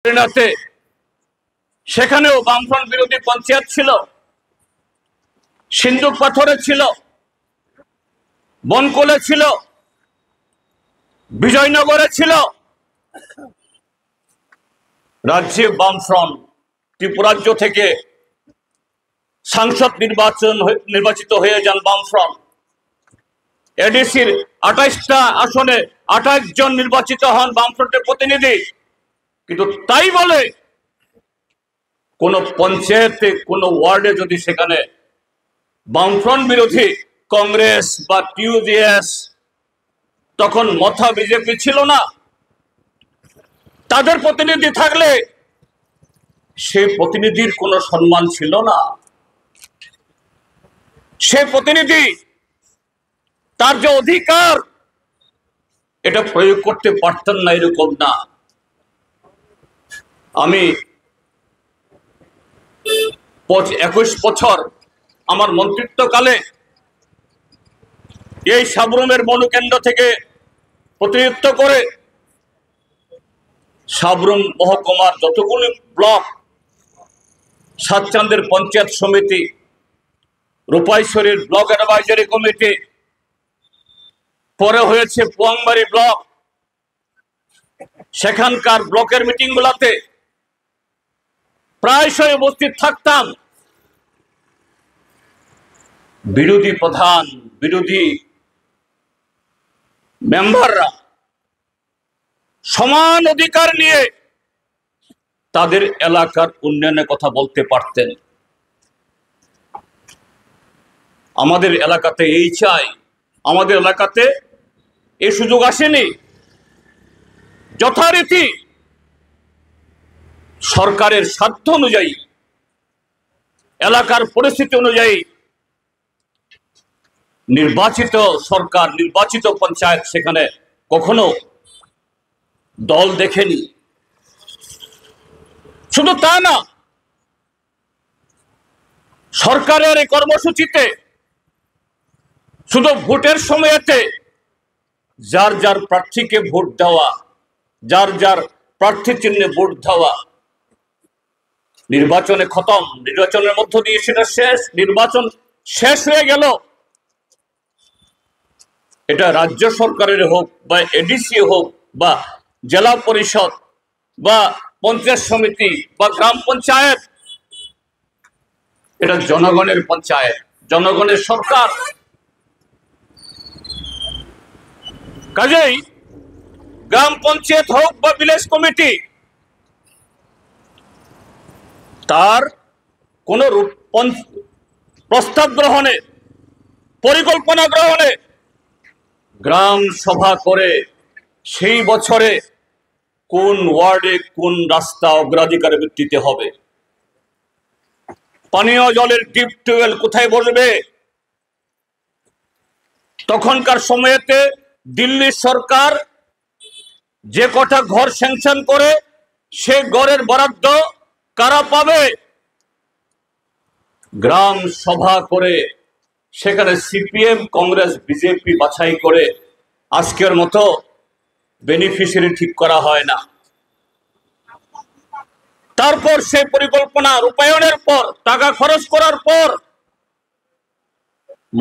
পরিণতে সেখানেও বামফ্রন্ট বিরোধী পঞ্চায়েত ছিল, সিন্ধুক পাথরে ছিল, বনকোলে ছিল, বিজয়নগরে ছিল। রাজ্যে বামফ্রন্ট ত্রিপুরাজ্য থেকে সাংসদ নির্বাচিত হয়ে যান বামফ্রন্ট। এডিসির 28টা আসনে 28 জন নির্বাচিত হন বামফ্রন্টের প্রতিনিধি। কিন্তু তাই বলে কোন পঞ্চায়েতে কোন ওয়ার্ডে যদি সেখানে বামফ্রন্ট বিরোধী কংগ্রেস বা টিউডিএস, তখন মথা বিজেপি ছিল না, তাদের প্রতিনিধি থাকলে সেই প্রতিনিধির কোনো সম্মান ছিল না। সে প্রতিনিধি তার যে অধিকার এটা প্রয়োগ করতে পারতেন না, এরকম না। আমি 21 বছর আমার মন্ত্রিত্বকালে এই সাবরুমের মনুকেন্দ্র থেকে প্রতিনিধিত্ব করে সাবরুম মহকুমার যতগুলি ব্লক, সাতচান্দের পঞ্চায়েত সমিতি, রূপাইশ্বরীর ব্লক অ্যাডভাইজারি কমিটি, পরে হয়েছে পোয়াংবাড়ি ব্লক, সেখানকার ব্লকের মিটিং গুলাতে প্রায়শই উপস্থিত থাকতাম। বিরোধী প্রধান, বিরোধী মেম্বাররা সমান অধিকার নিয়ে তাদের এলাকার উন্নয়নের কথা বলতে পারতেন। আমাদের এলাকাতে এই চাই, আমাদের এলাকাতে এই সুযোগ আসেনি। যথারীতি সরকারের সাধ্য অনুযায়ী, এলাকার পরিস্থিতি অনুযায়ী নির্বাচিত সরকার, নির্বাচিত পঞ্চায়েত সেখানে কখনো দল দেখেনি। শুধু তা না, সরকারের এই কর্মসূচিতে শুধু ভোটের সময়তে যার যার প্রার্থীকে ভোট দেওয়া, যার যার প্রার্থী চিহ্নে ভোট দেওয়া, নির্বাচনে খতম। নির্বাচনের মধ্য দিয়ে সেটা শেষ, নির্বাচন শেষ হয়ে গেল। এটা রাজ্য সরকারের হোক বা এডিসি হোক বা জেলা পরিষদ বা পঞ্চায়েত সমিতি বা গ্রাম পঞ্চায়েত, এটা জনগণের পঞ্চায়েত, জনগণের সরকার। কাজেই গ্রাম পঞ্চায়েত হোক বা ভিলেজ কমিটি, তার কোন প্রস্তাব গ্রহণে, পরিকল্পনা গ্রহণে গ্রাম সভা করে সেই বছরে কোন ওয়ার্ডে কোন রাস্তা অগ্রাধিকারের ভিত্তিতে হবে, পানীয় জলের ডিপ টিউবওয়েল কোথায় বসবে। তখনকার সময়েতে দিল্লি সরকার যে কটা ঘর স্যাংশন করে সে ঘরের বরাদ্দ কারা পাবে, গ্রাম সভা করে সেখানে সিপিএম, কংগ্রেস, বিজেপি বাছাই করে আজকের মতো বেনিফিশিয়ারি ঠিক করা হয় না। তারপর সেই পরিকল্পনা রূপায়ণের পর, টাকা খরচ করার পর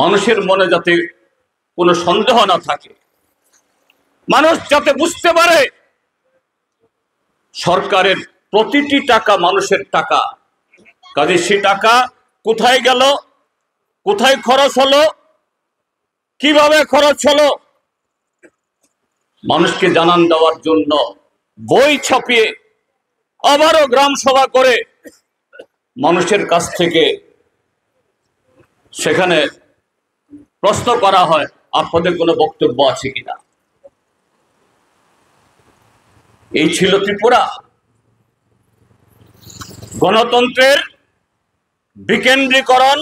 মানুষের মনে যাতে কোনো সন্দেহ না থাকে, মানুষ যাতে বুঝতে পারে সরকারের প্রতিটি টাকা মানুষের টাকা। কাজে সে টাকা কোথায় গেল, কোথায় খরচ হলো, কিভাবে খরচ হলো, মানুষকে জানান দেওয়ার জন্য বই ছাপিয়ে আবারও গ্রাম সভা করে মানুষের কাছ থেকে সেখানে প্রশ্ন করা হয়, আপনাদের কোনো বক্তব্য আছে কিনা। এই ছিল ত্রিপুরা। গণতন্ত্রের বিকেন্দ্রীকরণ,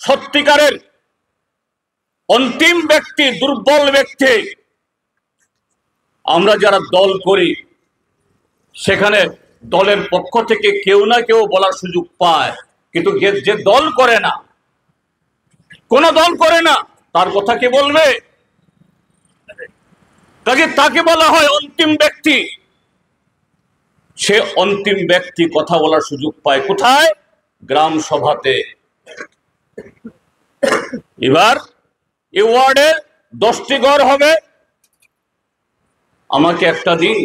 সত্যিকারের অন্তিম ব্যক্তি, দুর্বল ব্যক্তি, আমরা যারা দল করি সেখানে দলের পক্ষ থেকে কেউ না কেউ বলার সুযোগ পায়। কিন্তু যে দল করে না, কোন দল করে না, তার কথা কে বলবে? কাজে তাকে বলা হয় অন্তিম ব্যক্তি। সে অন্তিম ব্যক্তি কথা বলার সুযোগ পায় কোথায়? গ্রাম সভাতে। এবার এই ওয়ার্ডে 10টি ঘর হবে। আমাকে একটা দিন,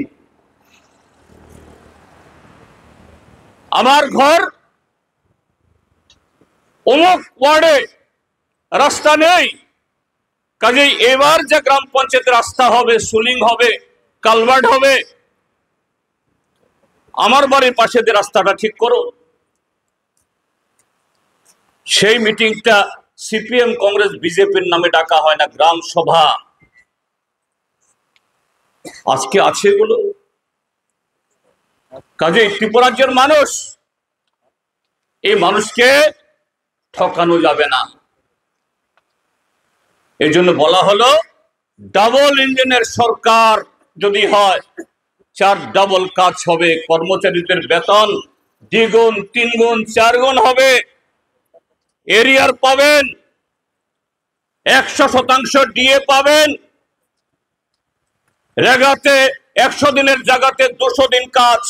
আমার ঘর অমুক ওয়ার্ডে রাস্তা নেই, কাজেই এবার যে গ্রাম পঞ্চায়েতের রাস্তা হবে, সুলিং হবে, কালভার্ট হবে, আমার বাড়ির পাশে যে রাস্তাটা ঠিক করো। সেই মিটিংটা সিপিএম, কংগ্রেস, বিজেপির নামে ডাকা হয় না, গ্রাম সভা। আজকে আছে এগুলো। কাজেই ত্রিপুরাজ্যের মানুষ, এই মানুষকে ঠকানো যাবে না। এই জন্য বলা হলো ডাবল ইঞ্জিনের সরকার যদি হয়, 4 ডাবল কাজ হবে। কর্মচারীদের বেতন 2 গুণ, 3 গুণ, 4 গুণ হবে। এরিয়ার পাবেন 100% ডিএ পাবেন। রেগাতে 100 দিনের জায়গাতে 200 দিন কাজ।